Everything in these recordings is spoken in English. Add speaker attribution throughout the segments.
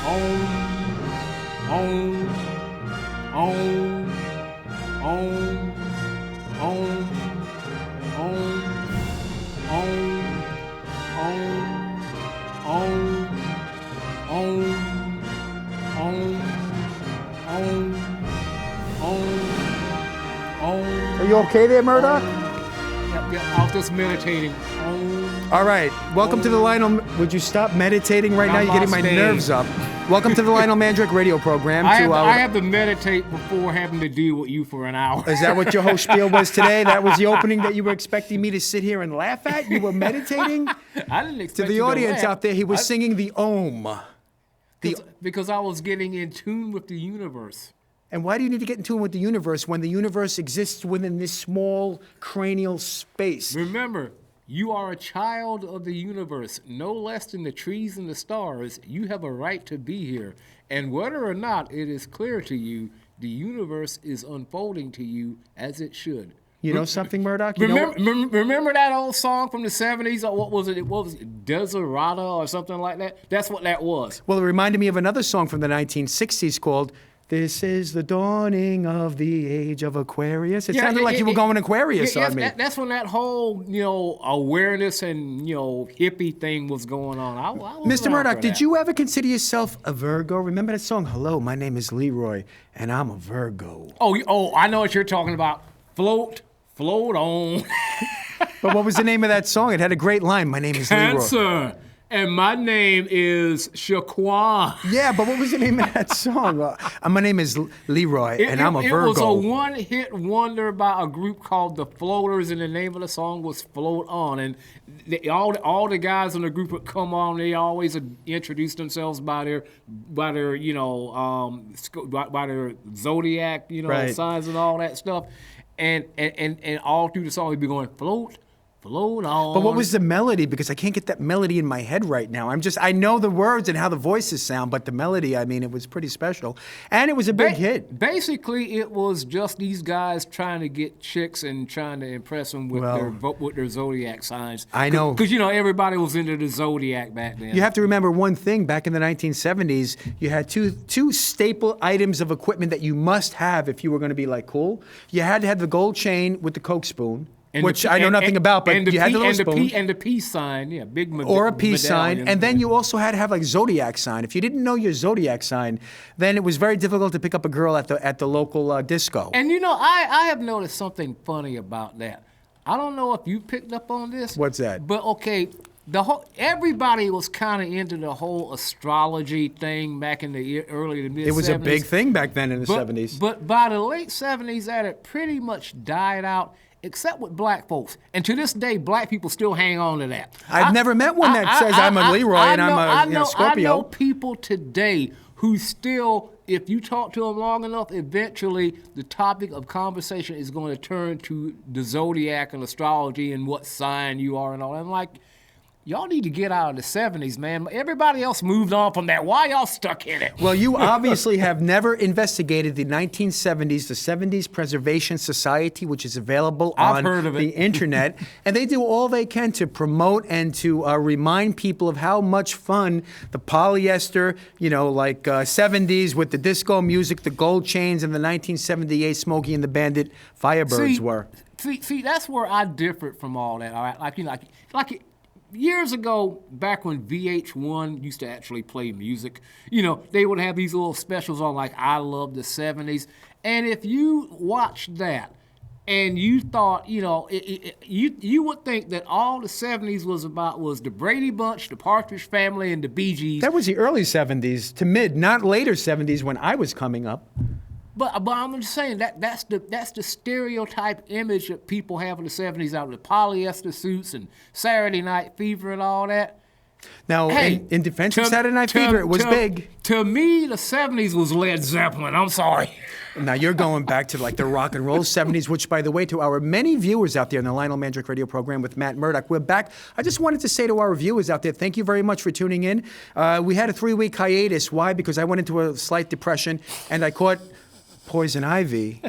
Speaker 1: Are you okay there, Murdock?
Speaker 2: Yep, I was just meditating.
Speaker 1: All right, welcome to the Lionel. Would you stop meditating right now? You're getting my nerves up. Welcome to the Lionel Mandrake radio program.
Speaker 2: I have to meditate before having to deal with you for an hour.
Speaker 1: Is that what your whole spiel was today? That was the opening that you were expecting me to sit here and laugh at? You were meditating?
Speaker 2: I didn't expect
Speaker 1: to the
Speaker 2: you
Speaker 1: audience
Speaker 2: to laugh.
Speaker 1: out there, he was singing the Om.
Speaker 2: Because I was getting in tune with the universe.
Speaker 1: And why do you need to get in tune with the universe when the universe exists within this small cranial space?
Speaker 2: Remember, you are a child of the universe, no less than the trees and the stars. You have a right to be here. And whether or not it is clear to you, the universe is unfolding to you as it should.
Speaker 1: You know something, Murdock?
Speaker 2: Remember that old song from the 70s? Or what was it? What was it? Desirata or something like that? That's what that was.
Speaker 1: Well, it reminded me of another song from the 1960s called "This is the dawning of the age of Aquarius." It sounded like you were going Aquarius on me.
Speaker 2: That's when that whole, awareness and, hippie thing was going on. I
Speaker 1: Mr. Murdock, did you ever consider yourself a Virgo? Remember that song, "Hello, my name is Leroy, and I'm a Virgo"?
Speaker 2: Oh, I know what you're talking about. Float on.
Speaker 1: But what was the name of that song? It had a great line. "My name is Leroy."
Speaker 2: Cancer. And my name is Shaquan.
Speaker 1: Yeah, but what was the name of that song? My name is Leroy, and I'm a Virgo.
Speaker 2: It was a one-hit wonder by a group called the Floaters, and the name of the song was "Float On." And all the guys in the group would come on. They always introduce themselves by their zodiac,
Speaker 1: right,
Speaker 2: signs and all that stuff. And all through the song, we'd be going, "Float on."
Speaker 1: But what was the melody? Because I can't get that melody in my head right now. I know the words and how the voices sound, but the melody, it was pretty special. And it was a big hit.
Speaker 2: Basically, it was just these guys trying to get chicks and trying to impress them with their zodiac signs.
Speaker 1: I know.
Speaker 2: Because, everybody was into the zodiac back then.
Speaker 1: You have to remember one thing. Back in the 1970s, you had two staple items of equipment that you must have if you were going to be, cool. You had to have the gold chain with the Coke spoon. Which I know nothing about, but you had the little spoon.
Speaker 2: And the peace sign, yeah, big
Speaker 1: or a peace sign. And then you also had to have zodiac sign. If you didn't know your zodiac sign, then it was very difficult to pick up a girl at the local disco.
Speaker 2: And I have noticed something funny about that. I don't know if you picked up on this.
Speaker 1: What's that?
Speaker 2: But okay, everybody was kind of into the whole astrology thing back in the early to mid 70s.
Speaker 1: It was a big thing back then in the 70s.
Speaker 2: But by the late 70s, that had pretty much died out. Except with black folks. And to this day, black people still hang on to that.
Speaker 1: I've never met one that says I'm a Leroy and I'm a Scorpio.
Speaker 2: I know people today who still, if you talk to them long enough, eventually the topic of conversation is going to turn to the zodiac and astrology and what sign you are and all that. I'm like, y'all need to get out of the 70s, man. Everybody else moved on from that. Why y'all stuck in it?
Speaker 1: Well, you obviously have never investigated the 1970s, the 70s Preservation Society, which is available on the internet. And they do all they can to promote and to remind people of how much fun the polyester, 70s with the disco music, the gold chains, and the 1978 Smokey and the Bandit Firebirds were.
Speaker 2: See, that's where I differed from all that. All right, years ago, back when VH1 used to actually play music, they would have these little specials on I Love the 70s. And if you watched that and you thought, you would think that all the 70s was the Brady Bunch, the Partridge Family, and the Bee Gees.
Speaker 1: That was the early 70s to mid, not later 70s when I was coming up.
Speaker 2: But I'm just saying that's the stereotype image that people have in the 70s out of the polyester suits and Saturday Night Fever and all that.
Speaker 1: Now, in defense of Saturday Night Fever, it was big.
Speaker 2: To me, the 70s was Led Zeppelin. I'm sorry.
Speaker 1: Now, you're going back to the rock and roll 70s, which, by the way, to our many viewers out there in the Lionel Mandrake radio program with Matt Murdock, we're back. I just wanted to say to our viewers out there, thank you very much for tuning in. We had a 3-week hiatus. Why? Because I went into a slight depression, and I caught poison ivy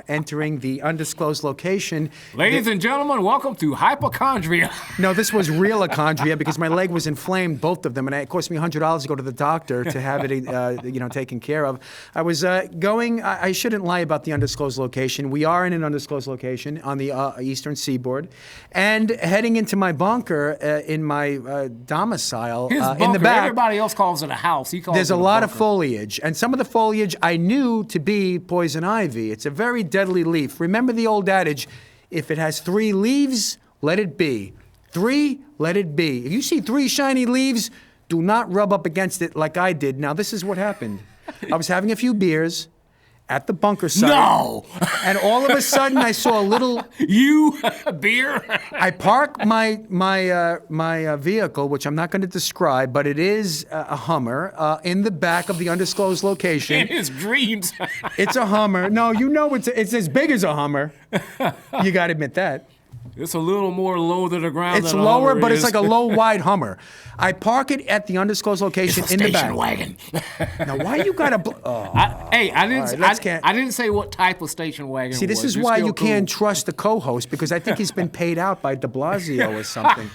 Speaker 1: entering the undisclosed location.
Speaker 2: Ladies and gentlemen, welcome to hypochondria.
Speaker 1: No, this was real achondria because my leg was inflamed, both of them, and it cost me $100 to go to the doctor to have it, taken care of. I was going. I shouldn't lie about the undisclosed location. We are in an undisclosed location on the eastern seaboard, and heading into my bunker in my domicile in the back.
Speaker 2: Everybody else calls it a house. He calls
Speaker 1: There's
Speaker 2: it
Speaker 1: a
Speaker 2: a
Speaker 1: lot
Speaker 2: bunker.
Speaker 1: of foliage, and some of the foliage I knew to be poison ivy. It's a very deadly leaf. Remember the old adage, if it has 3 leaves, let it be. 3, let it be. If you see 3 shiny leaves, do not rub up against it like I did. Now, this is what happened. I was having a few beers at the bunker site.
Speaker 2: No!
Speaker 1: And all of a sudden, I saw a little...
Speaker 2: Beer?
Speaker 1: I park my vehicle, which I'm not going to describe, but it is a Hummer, in the back of the undisclosed location.
Speaker 2: In his dreams.
Speaker 1: It's a Hummer. No, it's as big as a Hummer. You got to admit that.
Speaker 2: It's a little more low to the ground
Speaker 1: It's
Speaker 2: than a
Speaker 1: lower,
Speaker 2: Hummer
Speaker 1: but
Speaker 2: is.
Speaker 1: it's like a low, wide Hummer. I park it at the undisclosed location in the back.
Speaker 2: Station wagon.
Speaker 1: Now, why you got to...
Speaker 2: I didn't say what type of station wagon
Speaker 1: See,
Speaker 2: it was.
Speaker 1: this is
Speaker 2: You're
Speaker 1: why
Speaker 2: still
Speaker 1: you can't
Speaker 2: cool.
Speaker 1: trust the co-host, because I think he's been paid out by de Blasio or something.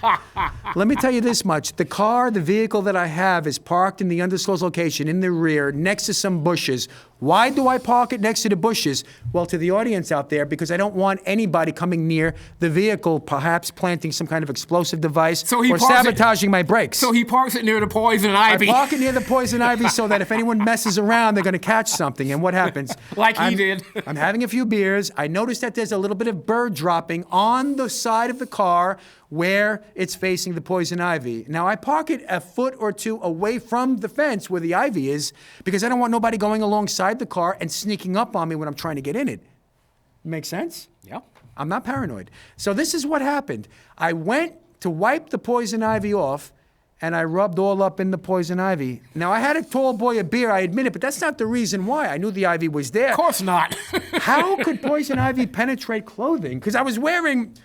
Speaker 1: Let me tell you this much. The vehicle that I have is parked in the undisclosed location in the rear next to some bushes. Why do I park it next to the bushes? Well, to the audience out there, because I don't want anybody coming near the vehicle, perhaps planting some kind of explosive device or sabotaging my brakes.
Speaker 2: So he parks it near the poison ivy.
Speaker 1: I park it near the poison ivy so that if anyone messes around, they're going to catch something. And what happens?
Speaker 2: He did.
Speaker 1: I'm having a few beers. I noticed that there's a little bit of bird dropping on the side of the car where it's facing the poison ivy. Now, I park it a foot or two away from the fence where the ivy is because I don't want nobody going alongside the car and sneaking up on me when I'm trying to get in it. Make sense?
Speaker 2: Yeah.
Speaker 1: I'm not paranoid. So this is what happened. I went to wipe the poison ivy off, and I rubbed all up in the poison ivy. Now, I had a tall boy of beer, I admit it, but that's not the reason why. I knew the ivy was there.
Speaker 2: Of course not.
Speaker 1: How could poison ivy penetrate clothing? Because I was wearing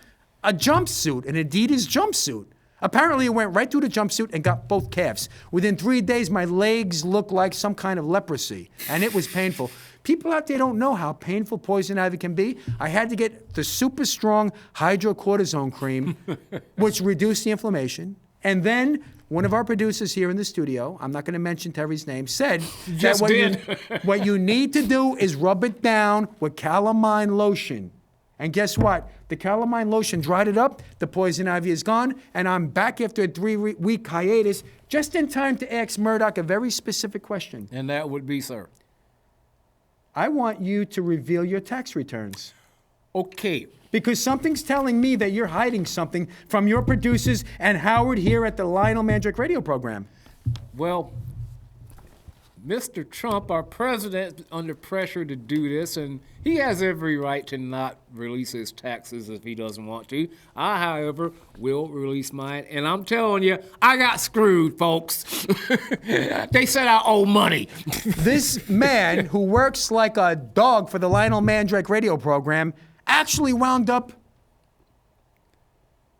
Speaker 1: a jumpsuit, an Adidas jumpsuit. Apparently, it went right through the jumpsuit and got both calves. Within 3 days, my legs looked like some kind of leprosy, and it was painful. People out there don't know how painful poison ivy can be. I had to get the super strong hydrocortisone cream, which reduced the inflammation. And then one of our producers here in the studio, I'm not going to mention Terry's name, said that what you need to do is rub it down with calamine lotion. And guess what? The calamine lotion dried it up, the poison ivy is gone, and I'm back after a 3-week hiatus, just in time to ask Murdock a very specific question.
Speaker 2: And that would be, sir?
Speaker 1: I want you to reveal your tax returns.
Speaker 2: Okay.
Speaker 1: Because something's telling me that you're hiding something from your producers and Howard here at the Lionel Mandrake radio program.
Speaker 2: Well, Mr. Trump, our president, is under pressure to do this, and he has every right to not release his taxes if he doesn't want to. I, however, will release mine, and I'm telling you, I got screwed, folks. They said I owe money.
Speaker 1: This man who works like a dog for the Lionel Mandrake radio program actually wound up,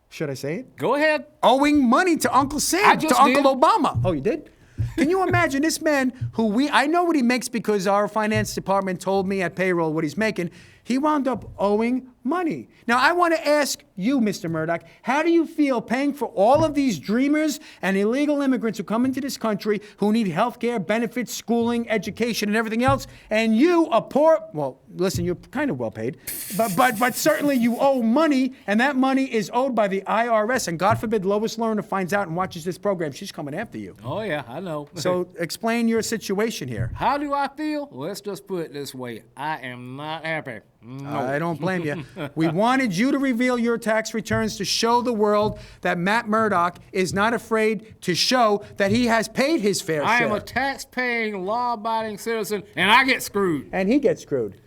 Speaker 1: should I say it?
Speaker 2: Go ahead.
Speaker 1: Owing money to Uncle Sam, to Uncle Obama. Oh, you did? Can you imagine this man who I know what he makes because our finance department told me at payroll what he's making. He wound up owing money. Now, I want to ask you, Mr. Murdock, how do you feel paying for all of these dreamers and illegal immigrants who come into this country who need health care, benefits, schooling, education, and everything else, and you, a poor, well, listen, you're kind of well paid, but certainly you owe money, and that money is owed by the IRS, and God forbid Lois Lerner finds out and watches this program, she's coming after you.
Speaker 2: Oh, yeah, I know.
Speaker 1: So explain your situation here.
Speaker 2: How do I feel? Let's just put it this way. I am not happy. No.
Speaker 1: I don't blame you. We wanted you to reveal your tax returns to show the world that Matt Murdock is not afraid to show that he has paid his fair share.
Speaker 2: I am a tax-paying, law-abiding citizen, and I get screwed.
Speaker 1: And he gets screwed.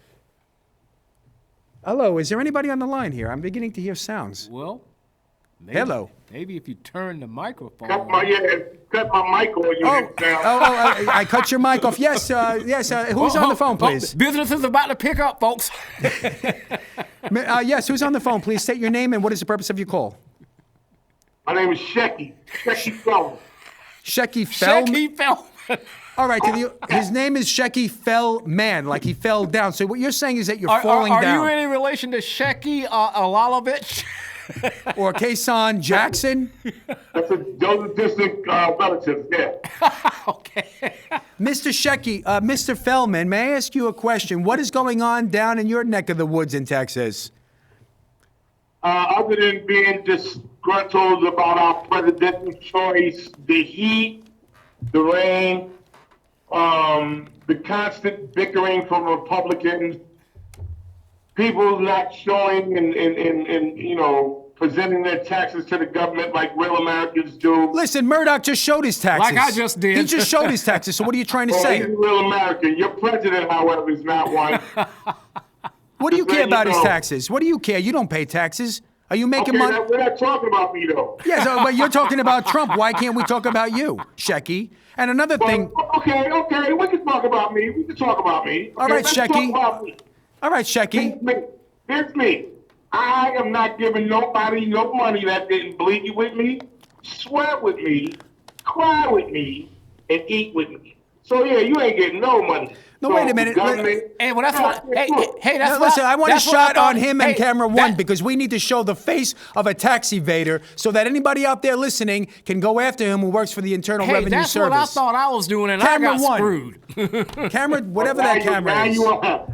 Speaker 1: Hello, is there anybody on the line here? I'm beginning to hear sounds.
Speaker 2: Well, maybe,
Speaker 1: hello.
Speaker 2: Maybe if you turn the microphone
Speaker 3: cut my mic on you.
Speaker 1: I cut your mic off. Yes, who's on the phone, please?
Speaker 2: Business is about to pick up, folks.
Speaker 1: Yes, who's on the phone? Please state your name and what is the purpose of your call?
Speaker 3: My name is Shecky. Shecky Fellman.
Speaker 1: Shecky Fellman.
Speaker 2: Shecky Fellman.
Speaker 1: All right, his name is Shecky Fellman, like he fell down. So what you're saying is that you're falling down.
Speaker 2: Are you any relation to Shecky Alalovich?
Speaker 1: Or Kason Jackson?
Speaker 3: Those are distant relatives, yeah.
Speaker 2: Okay.
Speaker 1: Mr. Shecky, Mr. Fellman, may I ask you a question? What is going on down in your neck of the woods in Texas?
Speaker 3: Other than being disgruntled about our presidential choice, the heat, the rain, the constant bickering from Republicans, people not showing and presenting their taxes to the government like real Americans do.
Speaker 1: Listen, Murdock just showed his taxes.
Speaker 2: Like I just did.
Speaker 1: He just showed his taxes. So what are you trying to
Speaker 3: Well,
Speaker 1: say?
Speaker 3: he's a real American. Your president, however, is not one.
Speaker 1: What do you care about his
Speaker 3: know.
Speaker 1: taxes? What do you care? You don't pay taxes. Are you making
Speaker 3: Okay,
Speaker 1: money?
Speaker 3: we're not talking about me, though.
Speaker 1: Yes, but you're talking about Trump. Why can't we talk about you, Shecky? And another thing.
Speaker 3: Okay, we can talk about me. We can talk about me.
Speaker 1: All right,
Speaker 3: let's
Speaker 1: Shecky.
Speaker 3: talk about me.
Speaker 1: All right, Shecky.
Speaker 3: It's me. I am not giving nobody no money that didn't bleed with me, sweat with me, cry with me, and eat with me. So yeah, you ain't getting no money.
Speaker 1: No, wait a minute.
Speaker 2: Hey, well, that's what. Hey, that's
Speaker 1: Now, listen, I want a shot on him and
Speaker 2: hey,
Speaker 1: camera one because we need to show the face of a tax evader so that anybody out there listening can go after him who works for the Internal Revenue
Speaker 2: that's
Speaker 1: Service.
Speaker 2: what I thought I was doing, and
Speaker 1: Camera
Speaker 2: I got
Speaker 1: one.
Speaker 2: screwed.
Speaker 1: Camera, whatever that camera is.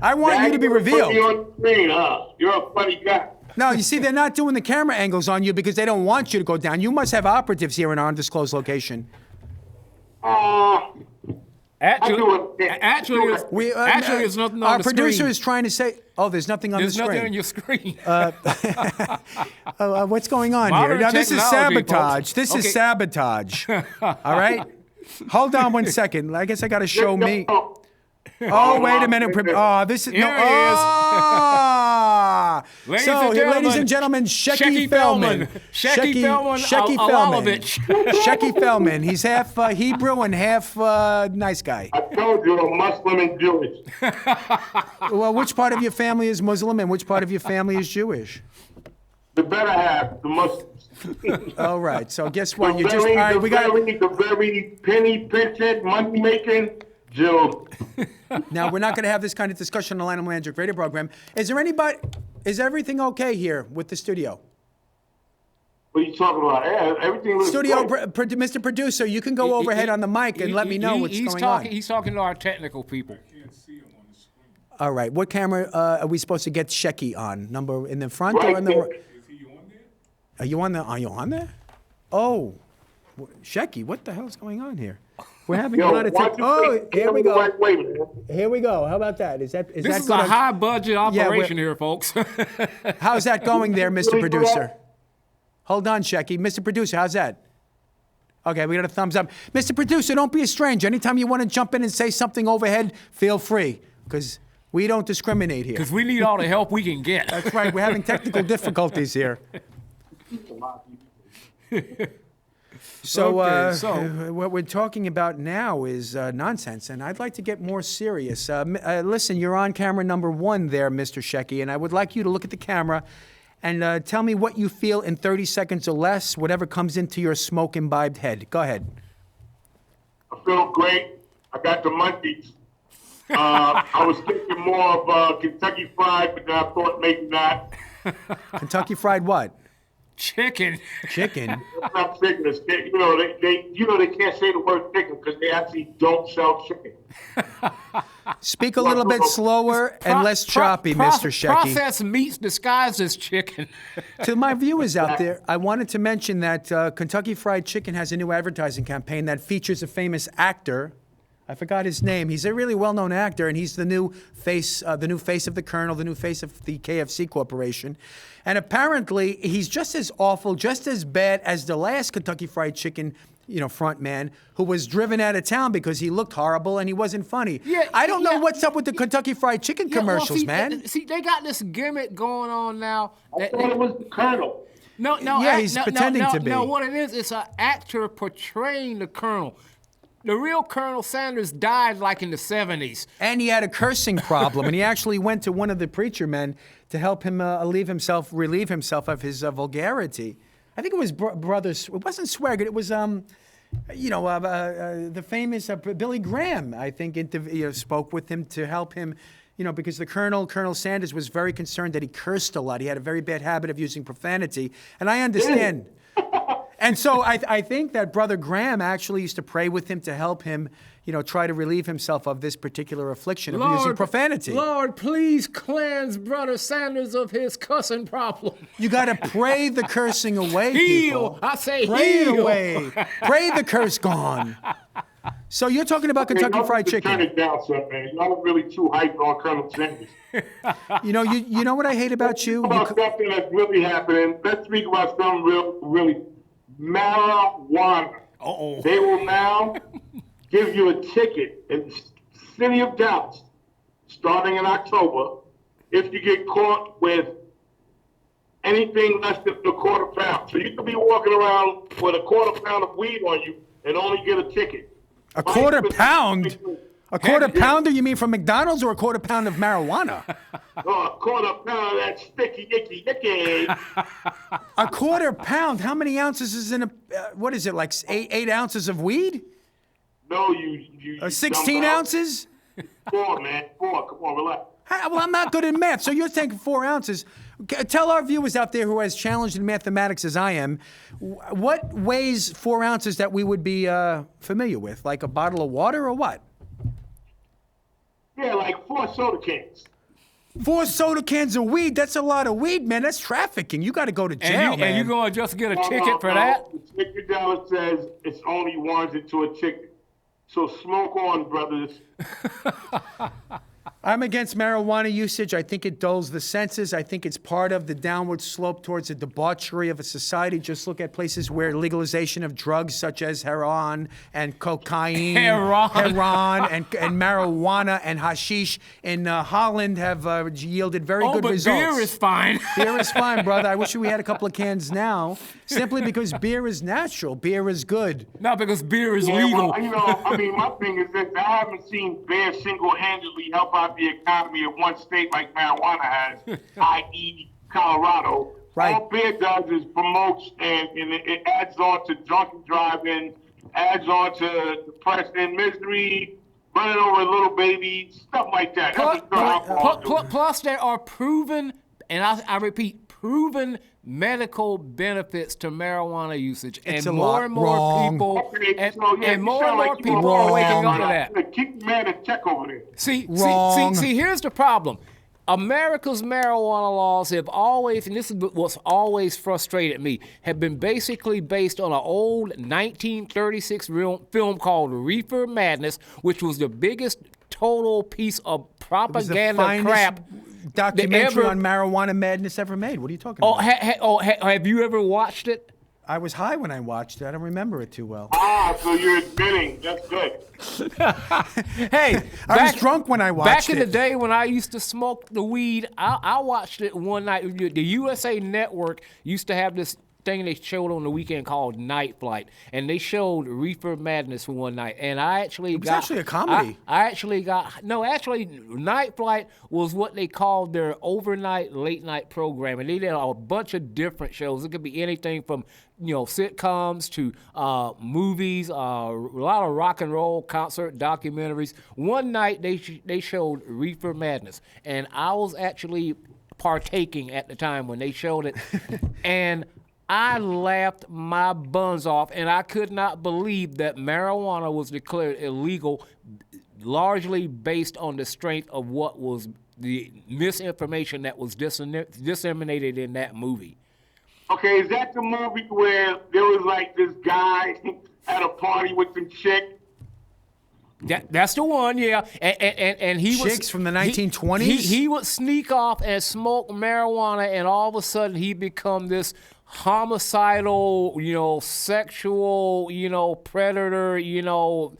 Speaker 1: I want you to be
Speaker 3: Put
Speaker 1: revealed.
Speaker 3: me on the screen, huh? You're a funny guy.
Speaker 1: No, you see, they're not doing the camera angles on you because they don't want you to go down. You must have operatives here in our undisclosed location.
Speaker 2: Actually, there's nothing on
Speaker 1: our
Speaker 2: the
Speaker 1: producer
Speaker 2: screen.
Speaker 1: is trying to say, "Oh, there's nothing on
Speaker 2: There's
Speaker 1: the screen."
Speaker 2: nothing on your screen.
Speaker 1: What's going on
Speaker 2: Modern
Speaker 1: here? Now, this is
Speaker 2: technology,
Speaker 1: sabotage.
Speaker 2: folks.
Speaker 1: This
Speaker 2: Okay.
Speaker 1: is sabotage. All right? Hold on one second. I guess I got to show me. Oh, wait a minute. Oh, this is
Speaker 2: Here
Speaker 1: no.
Speaker 2: he is.
Speaker 1: Ah.
Speaker 2: Ladies and gentlemen,
Speaker 1: Shecky Fellman.
Speaker 2: Shecky Fellman.
Speaker 1: Shecky Fellman. Shecky Fellman. He's half Hebrew and half nice guy.
Speaker 3: I told you, I'm Muslim and Jewish.
Speaker 1: Well, which part of your family is Muslim and which part of your family is Jewish?
Speaker 3: The better half, the Muslims.
Speaker 1: All right. So guess what?
Speaker 3: The
Speaker 1: You just all right. We got.
Speaker 3: the very penny pinching, money making Jew.
Speaker 1: Now, we're not going to have this kind of discussion on the Lionel Mandrake radio program. Is everything okay here with the studio?
Speaker 3: What are you talking about? Yeah, everything looks
Speaker 1: Studio,
Speaker 3: great.
Speaker 1: Mr. Producer, you can go overhead on the mic and let me know what's going on.
Speaker 2: He's talking to our technical people.
Speaker 1: All right. What camera are we supposed to get Shecky on? Number in the front or
Speaker 3: Right
Speaker 1: in the?
Speaker 3: there.
Speaker 1: Is he on there? Are you on there? Oh, Shecky, what the hell's going on here? We're having a lot of tech. Oh, here we go. Here we go. How about that? Is that
Speaker 2: This
Speaker 1: that
Speaker 2: is
Speaker 1: good?
Speaker 2: a high budget operation
Speaker 1: we're-
Speaker 2: here, folks.
Speaker 1: How's that going there, Mr. Producer? Hold on, Shecky. Mr. Producer, how's that? Okay, we got a thumbs up. Mr. Producer, don't be a stranger. Anytime you want to jump in and say something overhead, feel free, because we don't discriminate here.
Speaker 2: Because we need all the help we can get.
Speaker 1: That's right. We're having technical difficulties here. So, what we're talking about now is nonsense, and I'd like to get more serious. Listen, you're on camera number one there, Mr. Shecky, and I would like you to look at the camera and tell me what you feel in 30 seconds or less, whatever comes into your smoke-imbibed head. Go ahead.
Speaker 3: I feel great. I got the monkeys. I was thinking more of Kentucky Fried, but then I thought maybe not.
Speaker 1: Kentucky Fried what?
Speaker 2: Chicken.
Speaker 1: Chicken?
Speaker 3: It's not chicken. It's, they can't say the word chicken because they actually don't sell chicken.
Speaker 1: Speak a little bit slower and less choppy, Mr. Shecky.
Speaker 2: Processed meats disguised as chicken.
Speaker 1: To my viewers out there, I wanted to mention that Kentucky Fried Chicken has a new advertising campaign that features a famous actor. I forgot his name. He's a really well-known actor, and he's the new face of the Colonel, the new face of the KFC Corporation. And apparently, he's just as awful, just as bad as the last Kentucky Fried Chicken, front man who was driven out of town because he looked horrible and he wasn't funny.
Speaker 2: Yeah,
Speaker 1: I don't know what's up with the Kentucky Fried Chicken commercials, man.
Speaker 2: See, they got this gimmick going on now.
Speaker 3: I thought it was the Colonel.
Speaker 2: No.
Speaker 1: Yeah, he's pretending to be.
Speaker 2: No, what it is, it's an actor portraying the Colonel. The real Colonel Sanders died like in the 70s.
Speaker 1: And he had a cursing problem, and he actually went to one of the preacher men to help him relieve himself of his vulgarity. I think it was brothers. It wasn't Swaggart. It was the famous Billy Graham, I think, spoke with him to help him, because Colonel Sanders was very concerned that he cursed a lot. He had a very bad habit of using profanity, and I understand. And so I think that Brother Graham actually used to pray with him to help him, try to relieve himself of this particular affliction of using profanity.
Speaker 2: Lord, please cleanse Brother Sanders of his cussing problem.
Speaker 1: You got to pray the cursing away,
Speaker 2: Heal.
Speaker 1: people.
Speaker 2: I say
Speaker 1: pray
Speaker 2: heal.
Speaker 1: It away. Pray the curse gone. So you're talking about Kentucky Fried Chicken.
Speaker 3: Turn it down, son, man. Y'all are really too hyped on Colonel Sanders.
Speaker 1: You know what I hate about you?
Speaker 3: About something that's really happening. Let's speak about something really marijuana.
Speaker 2: Uh-oh.
Speaker 3: They will now give you a ticket in the city of Dallas, starting in October, if you get caught with anything less than a quarter pound. So you could be walking around with a quarter pound of weed on you and only get a ticket.
Speaker 1: A quarter pound? A quarter pounder, you mean from McDonald's, or a quarter pound of marijuana?
Speaker 3: Oh, a quarter pound of that sticky, icky.
Speaker 1: A quarter pound? How many ounces is in what is it, like eight ounces of weed?
Speaker 3: No, you
Speaker 1: 16 ounces?
Speaker 3: 4, man. 4. Come on, relax.
Speaker 1: Well, I'm not good in math, so you're thinking 4 ounces. Tell our viewers out there who are as challenged in mathematics as I am, what weighs 4 ounces that we would be familiar with? Like a bottle of water or what?
Speaker 3: Yeah, like 4 soda cans.
Speaker 1: 4 soda cans of weed? That's a lot of weed, man. That's trafficking. You got to go to jail, man.
Speaker 2: And you're going to just get a ticket for that?
Speaker 3: The ticket dollar says it's only warranted to a ticket. So smoke on, brothers.
Speaker 1: I'm against marijuana usage. I think it dulls the senses. I think it's part of the downward slope towards the debauchery of a society. Just look at places where legalization of drugs such as heroin and cocaine, and marijuana and hashish in Holland have yielded very good results.
Speaker 2: Beer is fine.
Speaker 1: Beer is fine, brother. I wish we had a couple of cans now, simply because beer is natural. Beer is good.
Speaker 2: Not because beer is legal.
Speaker 3: Well, my thing is that I haven't seen beer single-handedly help out the economy of one state like marijuana has, i.e. Colorado.
Speaker 1: Right.
Speaker 3: All beer does is promotes and it adds on to drunken driving, adds on to depression, misery, running over little babies, stuff like that.
Speaker 2: Plus there are proven, and I repeat, proven medical benefits to marijuana usage, and more and more people, and more and more people are waking up to that.
Speaker 3: Keep the man in check over there.
Speaker 2: See, here's the problem. America's marijuana laws have always, and this is what's always frustrated me, have been basically based on an old 1936 film called Reefer Madness, which was the biggest total piece of propaganda crap
Speaker 1: documentary on marijuana madness ever made. What are you talking about?
Speaker 2: Have you ever watched it?
Speaker 1: I was high when I watched it. I don't remember it too well.
Speaker 3: So you're admitting. That's good.
Speaker 2: Hey,
Speaker 1: I was drunk when I watched it.
Speaker 2: Back in the day when I used to smoke the weed, I watched it one night. The USA Network used to have this thing they showed on the weekend called Night Flight, and they showed Reefer Madness one night, and I actually
Speaker 1: it was actually a comedy.
Speaker 2: Actually, Night Flight was what they called their overnight late night program, and they did a bunch of different shows. It could be anything from sitcoms to movies, a lot of rock and roll concert documentaries. One night they showed Reefer Madness, and I was actually partaking at the time when they showed it, and I laughed my buns off, and I could not believe that marijuana was declared illegal, largely based on the strength of what was the misinformation that was disseminated in that movie.
Speaker 3: Okay, is that the movie where there was like this guy at a party with some chick?
Speaker 2: That's the one, yeah. And he was
Speaker 1: chicks from the 1920s.
Speaker 2: He would sneak off and smoke marijuana, and all of a sudden he become this homicidal, sexual, predator, and all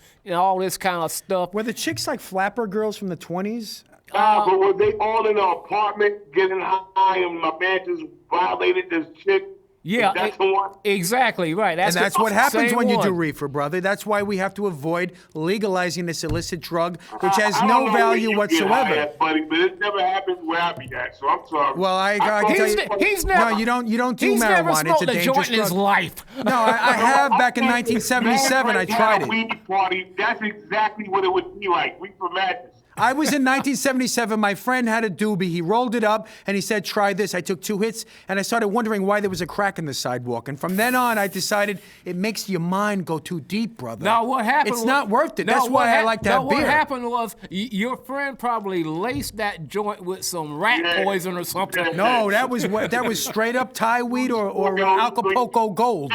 Speaker 2: this kind of stuff.
Speaker 1: Were the chicks like flapper girls from the 20s?
Speaker 3: But were they all in an apartment getting high, and my man just violated this chick?
Speaker 2: Yeah,
Speaker 3: That's the one.
Speaker 2: exactly right.
Speaker 1: That's what happens when you do
Speaker 2: one.
Speaker 1: reefer, brother. That's why we have to avoid legalizing this illicit drug, which has
Speaker 3: I
Speaker 1: no
Speaker 3: don't know where
Speaker 1: value
Speaker 3: you
Speaker 1: whatsoever.
Speaker 3: Get high at, buddy, but it never happens where I be at, so I'm sorry.
Speaker 1: Well, I can tell you,
Speaker 2: He's never.
Speaker 1: no, you don't do
Speaker 2: he's never
Speaker 1: marijuana. It's
Speaker 2: smoked
Speaker 1: a
Speaker 2: a
Speaker 1: dangerous
Speaker 2: joint in his
Speaker 1: drug.
Speaker 2: life.
Speaker 1: No, I have back in 1977. I tried
Speaker 3: a
Speaker 1: it.
Speaker 3: weed party. That's exactly what it would be like. We for madness.
Speaker 1: I was in 1977. My friend had a doobie. He rolled it up and he said, try this. I took 2 hits and I started wondering why there was a crack in the sidewalk. And from then on, I decided it makes your mind go too deep, brother.
Speaker 2: Now, what happened?
Speaker 1: It's not worth it. That's why I like to have beer.
Speaker 2: What happened was your friend probably laced that joint with some rat poison or something.
Speaker 1: No, that was straight up Thai weed or Acapulco Gold.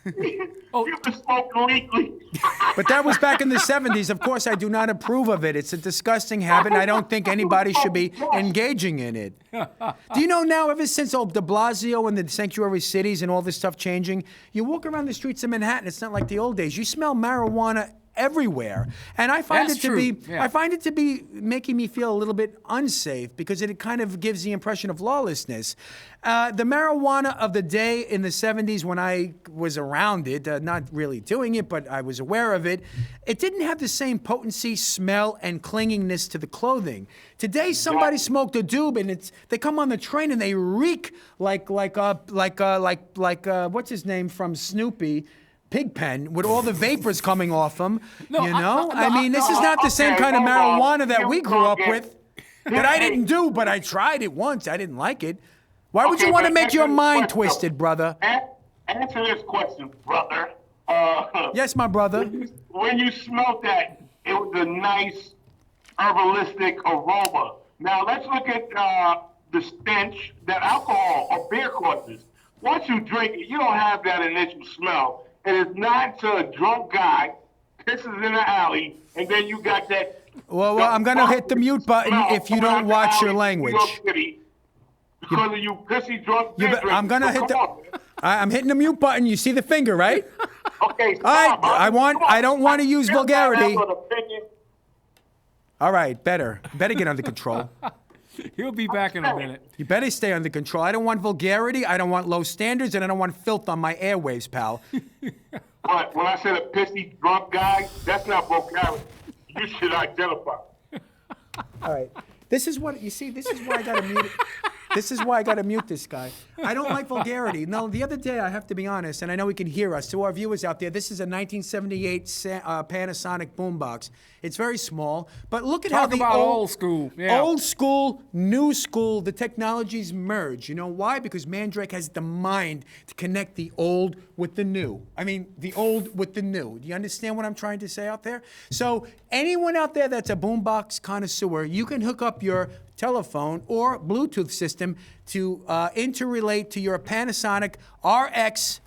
Speaker 3: You can smoke weekly.
Speaker 1: But that was back in the 70s. Of course, I do not approve of it. It's a disgusting habit, and I don't think anybody should be engaging in it. Do you know now, ever since de Blasio and the sanctuary cities and all this stuff changing, you walk around the streets of Manhattan, it's not like the old days. You smell marijuana everywhere, and I find
Speaker 2: That's
Speaker 1: it to
Speaker 2: true.
Speaker 1: be
Speaker 2: Yeah.
Speaker 1: I find it to be making me feel a little bit unsafe because it kind of gives the impression of lawlessness. The marijuana of the day in the 70s when I was around it, not really doing it, but I was aware of it, it didn't have the same potency, smell, and clinginess to the clothing. Today, somebody smoked a doob and they come on the train and they reek like what's his name from Snoopy. Pigpen with all the vapors coming off them, I mean, this is not the same kind of marijuana that we grew up with. That I didn't do, but I tried it once. I didn't like it. Why would you want to make your mind twisted, brother?
Speaker 3: Answer this question, brother.
Speaker 1: Yes, my brother.
Speaker 3: When you smelled that, it was a nice herbalistic aroma. Now let's look at the stench that alcohol or beer causes. Once you drink it, you don't have that initial smell. It is not to a drunk guy pisses in the alley, and then you got that.
Speaker 1: Well, I'm going to hit the mute button if you don't watch your language.
Speaker 3: Because of you pissy drunk beer drinkers.
Speaker 1: I'm going to hit I'm hitting the mute button. You see the finger, right?
Speaker 3: Okay.
Speaker 1: All right. I don't want to use vulgarity. All right. Better get under control.
Speaker 2: He'll be back in a minute.
Speaker 1: You better stay under control. I don't want vulgarity, I don't want low standards, and I don't want filth on my airwaves, pal.
Speaker 3: But when I said a pissy drunk guy, that's not vulgarity. You should identify.
Speaker 1: All right. This is why I got to mute it. This is why I got to mute this guy. I don't like vulgarity. No, the other day, I have to be honest, and I know he can hear us. To our viewers out there, this is a 1978 Panasonic boombox. It's very small, but look at how the
Speaker 2: old school. Yeah.
Speaker 1: Old school, new school, the technologies merge. You know why? Because Mandrake has the mind to connect the old with the new. I mean, the old with the new. Do you understand what I'm trying to say out there? So anyone out there that's a boombox connoisseur, you can hook up your telephone or Bluetooth system to interrelate to your Panasonic RX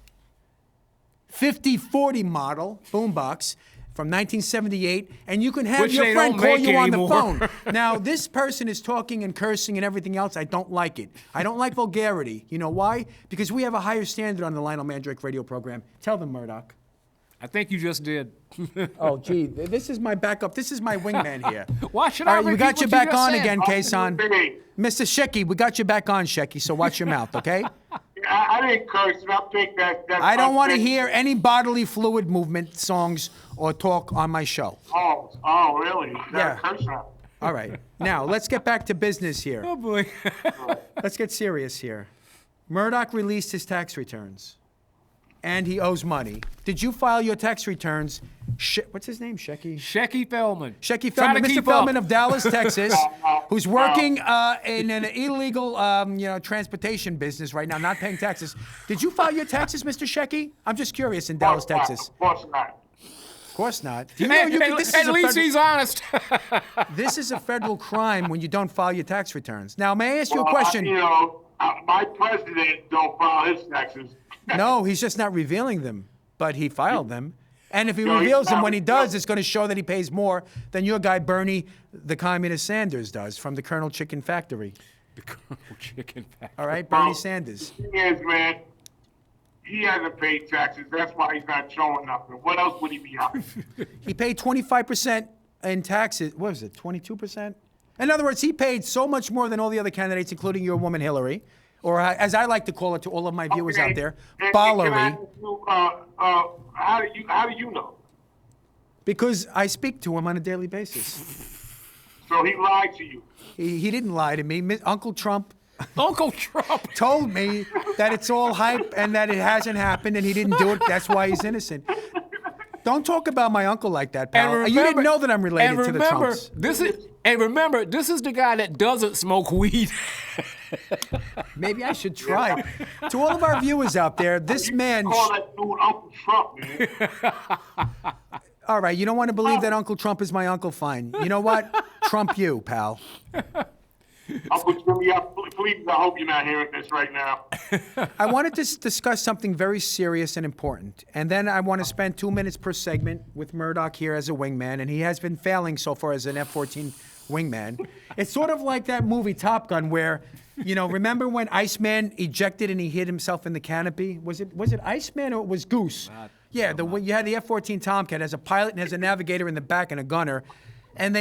Speaker 1: 5040 model boombox from 1978, and you can have
Speaker 2: Which
Speaker 1: your friend call you on the
Speaker 2: anymore.
Speaker 1: phone. Now, this person is talking and cursing and everything else. I don't like it. I don't like vulgarity. You know why? Because we have a higher standard on the Lionel Mandrake radio program. Tell them, Murdock.
Speaker 2: I think you just did.
Speaker 1: Oh, gee, this is my backup. This is my wingman here.
Speaker 2: Why should
Speaker 1: All
Speaker 2: I
Speaker 1: right, we
Speaker 2: repeat
Speaker 1: got you
Speaker 2: what
Speaker 1: back
Speaker 2: just
Speaker 1: on
Speaker 2: said?
Speaker 1: again, Kason. Mr. Shecky, we got you back on, Shecky, so watch your mouth, okay?
Speaker 3: I didn't curse, and I think that's
Speaker 1: I don't want to hear any bodily fluid movement songs or talk on my show.
Speaker 3: Oh, really?
Speaker 1: Yeah.
Speaker 3: Curse now.
Speaker 1: All right. Now, let's get back to business here.
Speaker 2: Oh, boy.
Speaker 1: Let's get serious here. Murdock released his tax returns, and he owes money. Did you file your tax returns? What's his name? Shecky?
Speaker 2: Shecky Fellman.
Speaker 1: Shecky
Speaker 2: Try
Speaker 1: Fellman,
Speaker 2: to
Speaker 1: Mr.
Speaker 2: keep
Speaker 1: Fellman
Speaker 2: up.
Speaker 1: of Dallas, Texas, who's working in an illegal, transportation business right now, not paying taxes. Did you file your taxes, Mr. Shecky? I'm just curious in Dallas, Texas.
Speaker 3: Of course not.
Speaker 1: Of course not. Do you know
Speaker 2: At least he's honest.
Speaker 1: This is a federal crime when you don't file your tax returns. Now, may I ask you a question?
Speaker 3: My president don't file his taxes.
Speaker 1: No, he's just not revealing them, but he filed them. And if he reveals them when he does, it's going to show that he pays more than your guy Bernie, the communist Sanders, does from the Colonel Chicken Factory.
Speaker 2: The Colonel Chicken Factory.
Speaker 1: All right, Bernie Sanders.
Speaker 3: The thing is, man, he hasn't paid taxes. That's why he's not showing nothing. What else would he be on?
Speaker 1: He paid 25% in taxes. What was it, 22%? In other words, he paid so much more than all the other candidates, including your woman Hillary, or as I like to call it to all of my viewers out there,
Speaker 3: and
Speaker 1: ballery.
Speaker 3: How do you know?
Speaker 1: Because I speak to him on a daily basis.
Speaker 3: So he lied to you.
Speaker 1: He didn't lie to me. Uncle Trump
Speaker 2: Uncle Trump
Speaker 1: told me that it's all hype and that it hasn't happened and he didn't do it. That's why he's innocent. Don't talk about my uncle like that, pal.
Speaker 2: remember,
Speaker 1: you didn't know that I'm related to the Trumps.
Speaker 2: Remember, this is the guy that doesn't smoke weed.
Speaker 1: Maybe I should try. To all of our viewers out there, this man...
Speaker 3: Call that dude Uncle Trump, man.
Speaker 1: All right, you don't want to believe that Uncle Trump is my uncle? Fine. You know what? Trump you, pal.
Speaker 3: Uncle Jimmy, please, I hope you're not hearing this right now.
Speaker 1: I wanted to discuss something very serious and important, and then I want to spend 2 minutes per segment with Murdock here as a wingman, and he has been failing so far as an F-14 wingman. It's sort of like that movie Top Gun where, you know, remember when Iceman ejected and he hid himself in the canopy? Was it Iceman or it was Goose? Yeah, you had the F-14 Tomcat as a pilot and has a navigator in the back and a gunner, and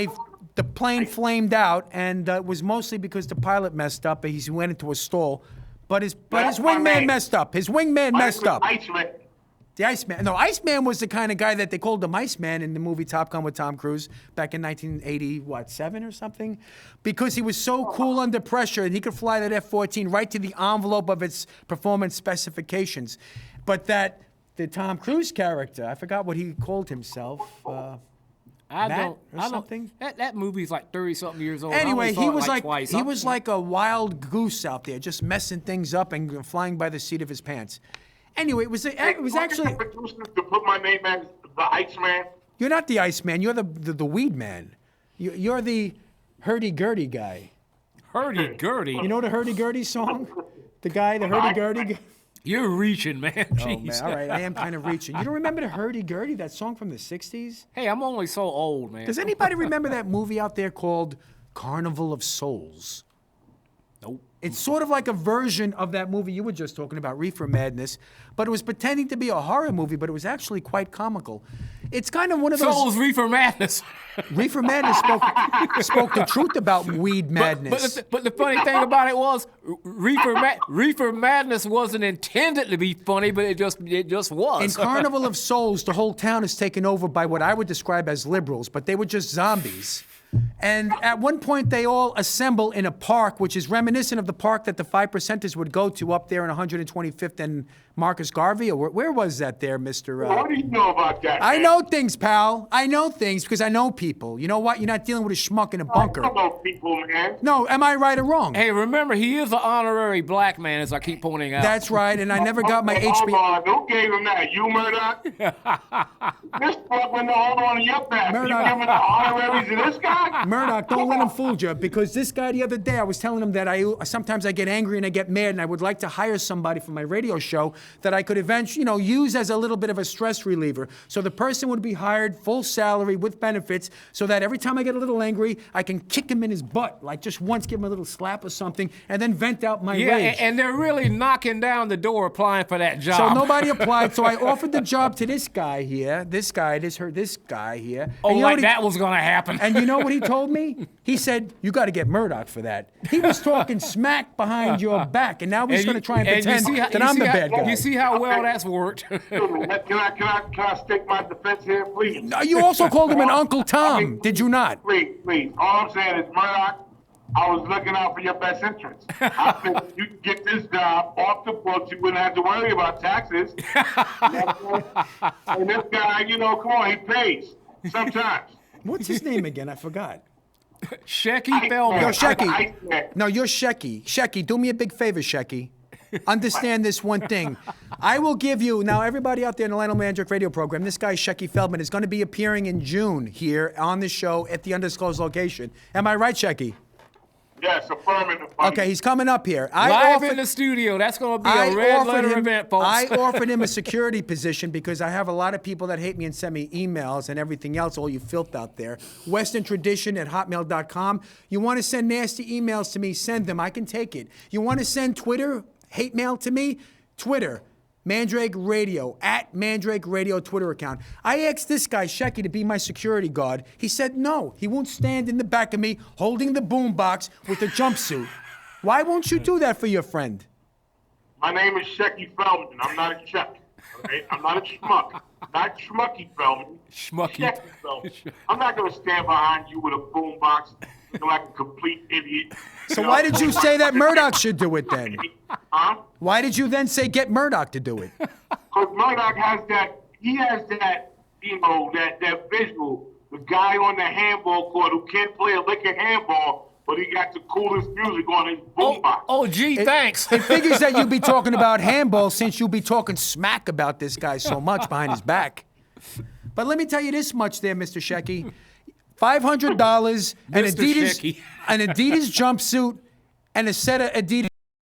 Speaker 1: the plane flamed out, and it was mostly because the pilot messed up. He went into a stall, but his wingman messed up. His wingman messed up.
Speaker 3: Iceman.
Speaker 1: The Iceman. No, Iceman was the kind of guy that they called him Iceman in the movie Top Gun with Tom Cruise back in 1987 or something, because he was so cool under pressure and he could fly that F-14 right to the envelope of its performance specifications. But the Tom Cruise character, I forgot what he called himself. Something.
Speaker 2: That movie's like 30-something years old.
Speaker 1: Anyway, he was like a wild goose out there, just messing things up and flying by the seat of his pants. Anyway, it was actually.
Speaker 3: To put my name as the Iceman.
Speaker 1: You're not the Iceman. You're the weed man. You're the hurdy-gurdy guy.
Speaker 2: Hurdy-gurdy.
Speaker 1: You know the hurdy-gurdy song? The hurdy-gurdy.
Speaker 2: You're reaching, man.
Speaker 1: Oh, man. All right, I am kind of reaching. You don't remember the hurdy-gurdy, that song from the 60s?
Speaker 2: Hey, I'm only so old, man.
Speaker 1: Does anybody remember that movie out there called Carnival of Souls?
Speaker 2: Nope.
Speaker 1: It's sort of like a version of that movie you were just talking about, Reefer Madness, but it was pretending to be a horror movie, but it was actually quite comical. It's kind of one of those...
Speaker 2: So was Reefer Madness.
Speaker 1: Reefer Madness spoke the truth about weed madness.
Speaker 2: But the funny thing about it was, Reefer Madness wasn't intended to be funny, but it just was.
Speaker 1: In Carnival of Souls, the whole town is taken over by what I would describe as liberals, but they were just zombies. And at one point, they all assemble in a park, which is reminiscent of the park that the 5%ers would go to up there in 125th and Marcus Garvey. Or where was that there, Mr.
Speaker 3: What do you know about that,
Speaker 1: I know things, pal. I know things because I know people. You know what? You're not dealing with a schmuck in a bunker.
Speaker 3: I don't know people, man.
Speaker 1: No, am I right or wrong?
Speaker 2: Hey, remember, he is an honorary black man, as I keep pointing out.
Speaker 1: That's right, and I never got my
Speaker 3: Hold
Speaker 1: HBO.
Speaker 3: on, who gave him that? You, Murdock? This fuck went all on your back. You
Speaker 1: Murdock.
Speaker 3: giving the honoraries to this guy?
Speaker 1: Murdock, don't let him fool you, because this guy the other day, I was telling him that sometimes I get angry and I get mad, and I would like to hire somebody for my radio show that I could eventually, use as a little bit of a stress reliever. So the person would be hired, full salary with benefits, so that every time I get a little angry, I can kick him in his butt, like just once give him a little slap or something, and then vent out my rage.
Speaker 2: And they're really knocking down the door applying for that job.
Speaker 1: So nobody applied, so I offered the job to this guy here, this guy here.
Speaker 2: Oh,
Speaker 1: And
Speaker 2: like that was going to happen.
Speaker 1: And you know what he told me? He said, you got to get Murdock for that. He was talking smack behind your back, and now he's going to try and pretend that I'm the bad guy.
Speaker 2: You see how well that's worked?
Speaker 3: Can I state my defense here, please?
Speaker 1: No, you also called him an Uncle Tom, did you not?
Speaker 3: Please. All I'm saying is, Murdock, I was looking out for your best interests. I think you could get this job off the books. You wouldn't have to worry about taxes. And this guy, come on, he pays sometimes.
Speaker 1: What's his name again? I forgot.
Speaker 2: Shecky Fellman.
Speaker 1: Yo, Shecky. No, you're Shecky. Shecky, do me a big favor, Shecky. Understand this one thing. I will give you, now everybody out there in the Lionel Mandrake radio program, this guy, Shecky Fellman, is going to be appearing in June here on the show at the undisclosed location. Am I right, Shecky?
Speaker 3: Yes, affirmative.
Speaker 1: Okay, he's coming up here.
Speaker 2: Live in the studio. That's going to be a red letter event, folks.
Speaker 1: I offered him a security position because I have a lot of people that hate me and send me emails and everything else, all you filth out there. WesternTradition@hotmail.com. You want to send nasty emails to me, send them. I can take it. You want to send Twitter hate mail to me? Twitter. Mandrake Radio, @Mandrake Radio Twitter account. I asked this guy, Shecky, to be my security guard. He said no. He won't stand in the back of me holding the boombox with the jumpsuit. Why won't you do that for your friend?
Speaker 3: My name is Shecky Fellman. I'm not a Chuck. Okay? I'm not a schmuck. Not Schmucky Fellman.
Speaker 2: Schmucky.
Speaker 3: Shecky Fellman. I'm not going to stand behind you with a boombox looking like a complete idiot.
Speaker 1: So why did you say that Murdock should do it then?
Speaker 3: Huh?
Speaker 1: Why did you then say get Murdock to do it?
Speaker 3: Because Murdock has that, that visual. The guy on the handball court who can't play a lick of handball, but he got the coolest music on his boombox.
Speaker 2: Oh, gee, thanks.
Speaker 1: It figures that you'd be talking about handball since you'll be talking smack about this guy so much behind his back. But let me tell you this much there, Mr. Shecky. $500, an
Speaker 2: Mr.
Speaker 1: Adidas,
Speaker 2: Shecky.
Speaker 1: an Adidas jumpsuit, and a set of Adidas